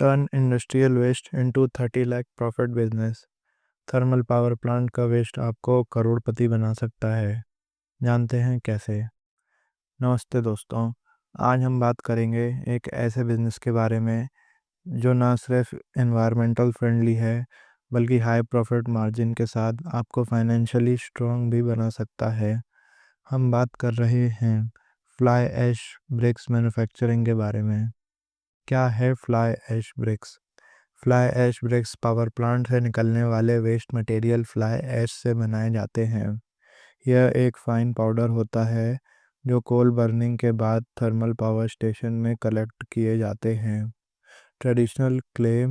Turn industrial waste into 30 lakh profit business. Thermal power plant का waste आपको करोड़पति बना सकता है। जानते हैं कैसे? नमस्ते दोस्तों, आज हम बात करेंगे एक ऐसे बिजनेस के बारे में जो ना सिर्फ एनवायरमेंटल फ्रेंडली है बल्कि हाई प्रॉफिट मार्जिन के साथ आपको फाइनेंशियली स्ट्रॉन्ग भी बना सकता है। हम बात कर रहे हैं फ्लाई ऐश ब्रिक्स मैन्युफैक्चरिंग के बारे में। क्या है fly ash bricks? Fly ash bricks power plant से निकलने वाले वेस्ट मटेरियल फ्लाई ऐश से बनाए जाते हैं। यह एक फाइन पाउडर होता है जो कोल बर्निंग के बाद थर्मल पावर स्टेशन में कलेक्ट किए जाते हैं। ट्रेडिशनल क्ले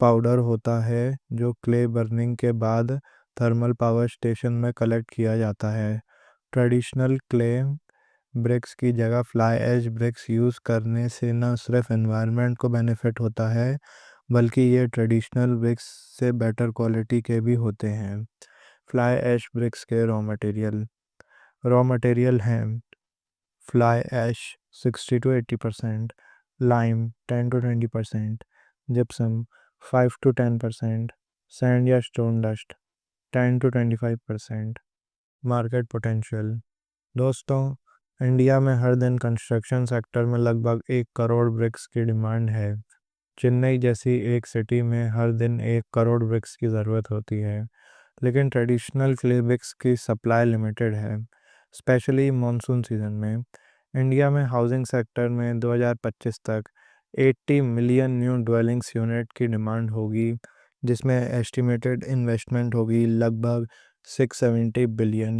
पाउडर होता है जो क्ले बर्निंग के बाद थर्मल पावर स्टेशन में कलेक्ट किया जाता है। ट्रेडिशनल क्ले ब्रिक्स की जगह फ्लाई ऐश ब्रिक्स यूज़ करने से न सिर्फ एनवायरनमेंट को बेनिफिट होता है बल्कि ये ट्रेडिशनल ब्रिक्स से बेटर क्वालिटी के भी होते हैं। फ्लाई ऐश ब्रिक्स के रॉ मटेरियल हैं fly ash 60 to 80%, lime 10 to 20%, gypsum 5 to 10%, sand या stone dust 10 to 25%। Market potential. दोस्तों, इंडिया में हर दिन कंस्ट्रक्शन सेक्टर में लगभग 1 करोड़ ब्रिक्स की डिमांड है। चेन्नई जैसी एक सिटी में हर दिन 1 करोड़ ब्रिक्स की ज़रूरत होती है, लेकिन ट्रेडिशनल क्ले ब्रिक्स की सप्लाई लिमिटेड है, स्पेशली मॉनसून सीजन में। इंडिया में हाउसिंग सेक्टर में 2025 तक 80 मिलियन न्यू ड्वेलिंग्स यूनिट की डिमांड होगी, जिसमें एस्टिमेटेड इन्वेस्टमेंट होगी लगभग $670 बिलियन।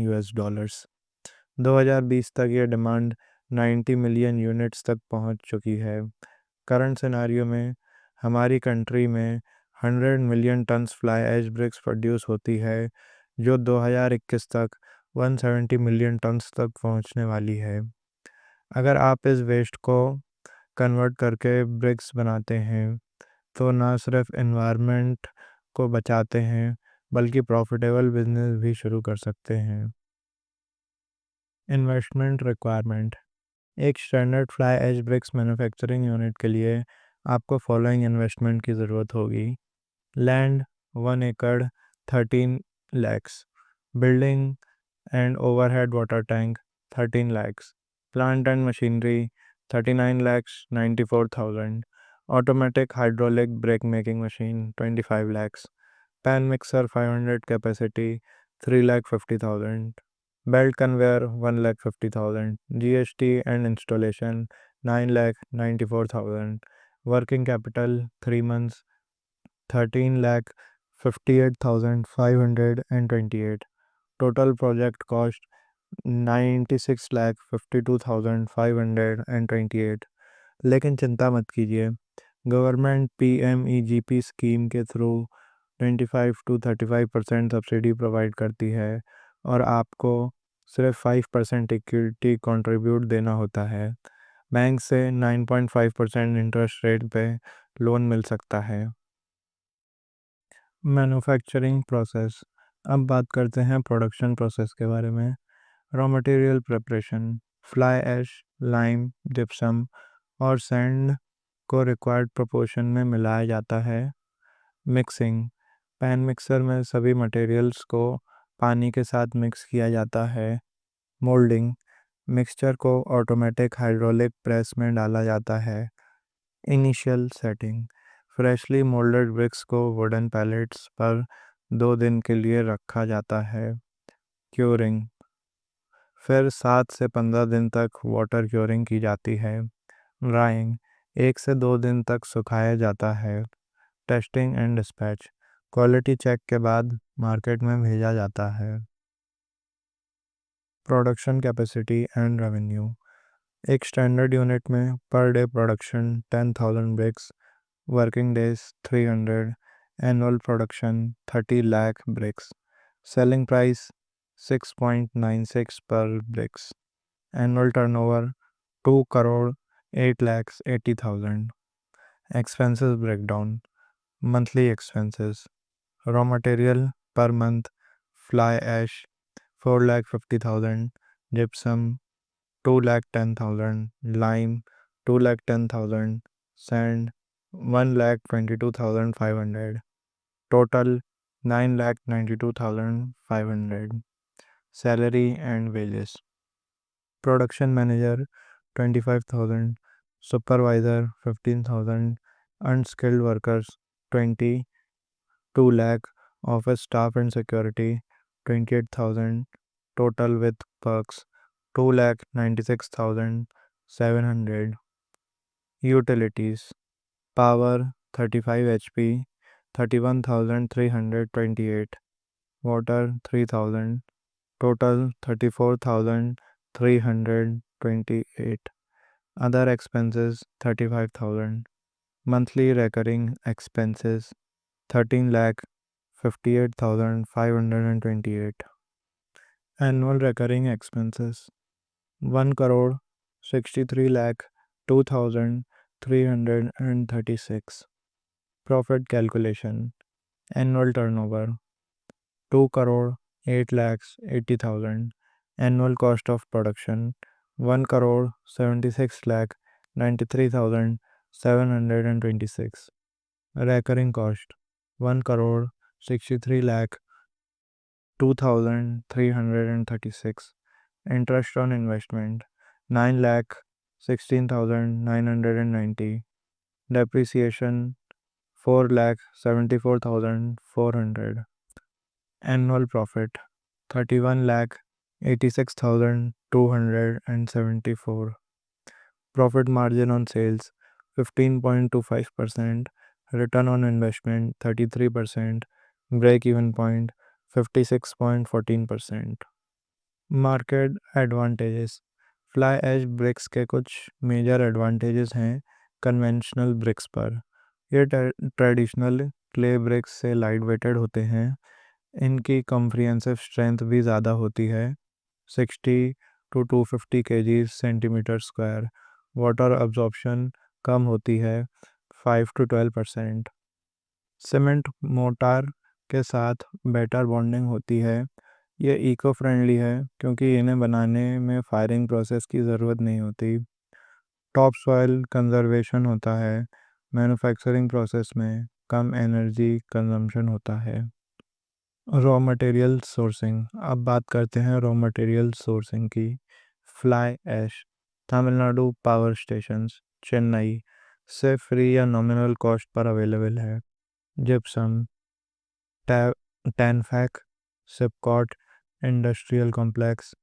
2020 तक ये डिमांड 90 मिलियन यूनिट्स तक पहुंच चुकी है। करंट सिनारियो में हमारी कंट्री में 100 million tons fly ash bricks produce होती है, जो 2021 तक 170 मिलियन टन्स तक पहुंचने वाली है। अगर आप इस वेस्ट को कन्वर्ट करके ब्रिक्स बनाते हैं तो ना सिर्फ एनवायरनमेंट को बचाते हैं बल्कि प्रॉफिटेबल बिजनेस भी शुरू कर सकते हैं। Investment requirement. एक standard fly ash bricks manufacturing unit के लिए आपको फॉलोइंग इन्वेस्टमेंट की ज़रूरत होगी। लैंड 1 एकड़ 13 lakhs, building and overhead water tank 13 lakhs, plant and machinery 39,94,000, automatic hydraulic brake making machine 25 lakhs, pan mixer 500 capacity 3,50,000, belt conveyor 1,50,000, GST and installation 9,94,000, working capital 3 months 13,58,528, total project cost 96,52,528। लेकिन चिंता मत कीजिए, government PMEGP scheme के through 25 to 35% subsidy provide करती है और आपको सिर्फ 5% इक्विटी कंट्रीब्यूट देना होता है। बैंक से 9.5% इंटरेस्ट रेट पे लोन मिल सकता है। Manufacturing process. अब बात करते हैं प्रोडक्शन प्रोसेस के बारे में। Raw material preparation. Fly ash, lime, gypsum और सैंड को रिक्वायर्ड प्रोपोर्शन में मिलाया जाता है। मिक्सिंग। पैन मिक्सर में सभी मटेरियल्स को पानी के साथ मिक्स किया जाता है। मोल्डिंग। मिक्सचर को ऑटोमेटिक हाइड्रोलिक प्रेस में डाला जाता है। Initial setting. Freshly moulded bricks को वुडन पैलेट्स पर 2 दिन के लिए रखा जाता है। क्यूरिंग। फिर 7 से 15 दिन तक वाटर क्यूरिंग की जाती है। ड्राइंग। 1 से 2 दिन तक सुखाया जाता है। Testing and dispatch. Quality check के बाद मार्केट में भेजा जाता है। Production capacity and revenue. एक स्टैंडर्ड यूनिट में per day production 10,000 bricks, working days 300, annual production 30 lakh bricks, selling price 6.96 per bricks, annual turnover 2 crore 8 lakhs 80,000। Expenses breakdown. Monthly expenses. Raw material per month fly ash 4,50,000, gypsum 2,10,000, lime 2,10,000, sand 1,22,500. Total 9,92,500. Salary and wages. Production manager 25,000. Supervisor 15,000. Unskilled workers 20. 2 lakh. Office staff and security 28,000. Total with perks 2,96,700. Utilities. Power 35 HP 31,328. Water 3,000. Total 34,328. Other expenses 35,000. Monthly recurring expenses 13 lakh 58,528. Annual recurring expenses 1 crore 63 lakh 2,336. Profit calculation. Annual turnover 2 crore 8 lakhs 80,000. Annual cost of production 1 crore 76 lakh 93,726. Recurring cost 1 crore 63 lakh 2,336. Interest on investment 9 lakh 16,990. Depreciation 4 lakh 74,400. Annual profit 31 lakh 86,274. Profit margin on sales 15.25%. Return on investment 33%. Break even point 56.14%. Market advantages. Fly ash bricks के कुछ major advantages हैं conventional bricks पर. ये traditional clay bricks से light weighted होते हैं. इनकी comprehensive strength भी ज़्यादा होती है 60 to 250 kg centimetre square. Water absorption कम होती है 5 to 12%. सीमेंट मोटार के साथ बेटर बॉन्डिंग होती है. ये इको फ्रेंडली है क्योंकि इन्हें बनाने में फायरिंग प्रोसेस की ज़रूरत नहीं होती. टॉप सॉइल कंजर्वेशन होता है. मैन्युफैक्चरिंग प्रोसेस में कम एनर्जी कंजम्पशन होता है. Raw material sourcing. अब बात करते हैं रॉ मटेरियल सोर्सिंग की. Fly ash Tamil Nadu power stations Chennai से फ्री या नॉमिनल कॉस्ट पर अवेलेबल है. Gypsum TANFAC SIPCOT industrial complex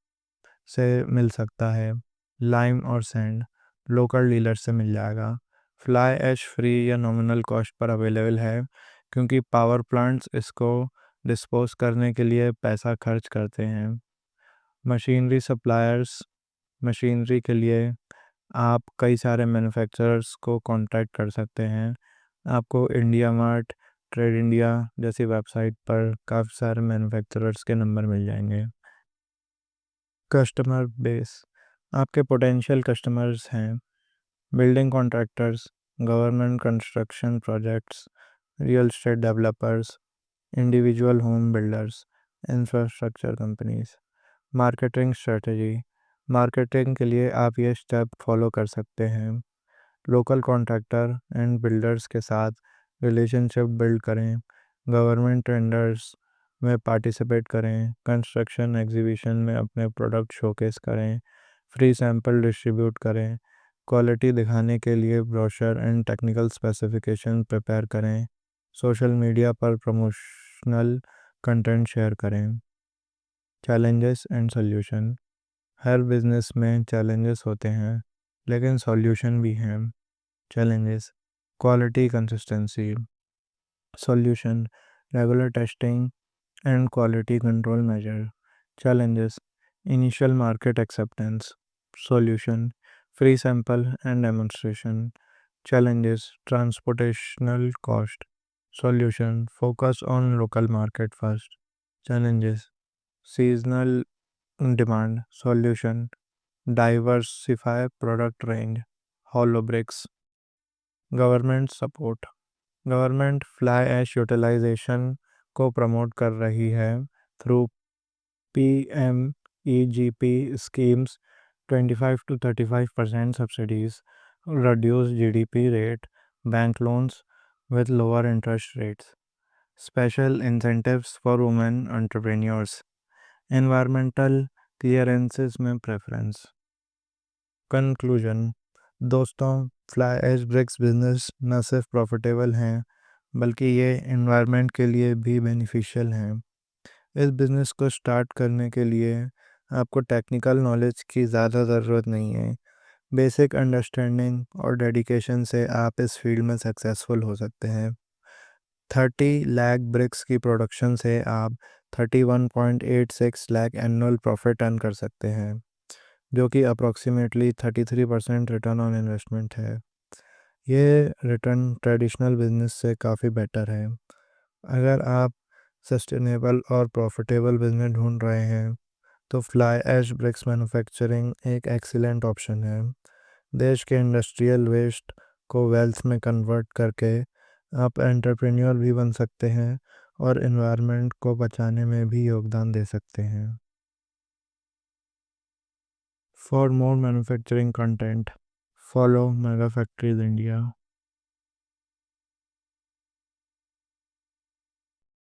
से मिल सकता है. लाइम और सैंड लोकल डीलर से मिल जाएगा. फ्लाई ऐश फ्री या नॉमिनल कॉस्ट पर अवेलेबल है क्योंकि पावर प्लांट्स इसको डिस्पोज करने के लिए पैसा खर्च करते हैं. Machinery suppliers. मशीनरी के लिए आप कई सारे मैन्युफैक्चरर्स को कांटेक्ट कर सकते हैं. आपको इंडिया मार्ट ट्रेड इंडिया जैसी वेबसाइट पर काफ़ी सारे मैन्युफैक्चरर्स के नंबर मिल जाएंगे. Customer base. आपके पोटेंशियल कस्टमर्स हैं building contractors, government construction projects, real estate developers, individual home builders, infrastructure companies. Marketing strategy. Marketing के लिए आप ये स्टेप फॉलो कर सकते हैं. लोकल कॉन्ट्रैक्टर एंड बिल्डर्स के साथ रिलेशनशिप बिल्ड करें. गवर्नमेंट टेंडर्स में पार्टिसिपेट करें. कंस्ट्रक्शन एग्जीबिशन में अपने प्रोडक्ट शोकेस करें. फ्री सैंपल डिस्ट्रीब्यूट करें. क्वालिटी दिखाने के लिए brochure and technical specification prepare करें. सोशल मीडिया पर प्रमोशनल कंटेंट शेयर करें. Challenges and solution. Her business में चैलेंजेस होते हैं लेकिन सॉल्यूशन भी हैं. Challenges quality consistency. Solution regular testing and quality control measure. Challenges initial market acceptance. Solution free sample and demonstration. Challenges transportational cost. Solution focus on local market first. Challenges seasonal demand. Solution diversify product range. Hollow bricks. Government support. Government fly ash utilisation को promote कर रही है through PMEGP schemes. 25 to 35% subsidies, reduce GDP rate, bank loans with lower interest rates, special incentives for women entrepreneurs, environmental clearances में preference। Conclusion. दोस्तों, fly ash BRICS business न सिर्फ profitable हैं बल्कि ये एनवायरनमेंट के लिए भी बेनिफिशियल हैं। इस बिज़नेस को स्टार्ट करने के लिए आपको टेक्निकल नॉलेज की ज़्यादा ज़रूरत नहीं है। बेसिक अंडरस्टैंडिंग और डेडिकेशन से आप इस फील्ड में सक्सेसफुल हो सकते हैं। 30 लाख ब्रिक्स की प्रोडक्शन से आप 31.86 लाख एनुअल प्रॉफिट अर्न कर सकते हैं, जो कि अप्रॉक्सीमेटली 33% रिटर्न ऑन इन्वेस्टमेंट है। ये रिटर्न ट्रेडिशनल बिजनेस से काफ़ी बेटर है। अगर आप सस्टेनेबल और प्रॉफिटेबल बिजनेस ढूंढ रहे हैं तो फ्लाई ऐश ब्रिक्स मैन्युफैक्चरिंग एक एक्सीलेंट ऑप्शन है। देश के इंडस्ट्रियल वेस्ट को वेल्थ में कन्वर्ट करके आप एंटरप्रेन्योर भी बन सकते हैं और एनवायरनमेंट को बचाने में भी योगदान दे सकते हैं। For more manufacturing content, follow mega factories India.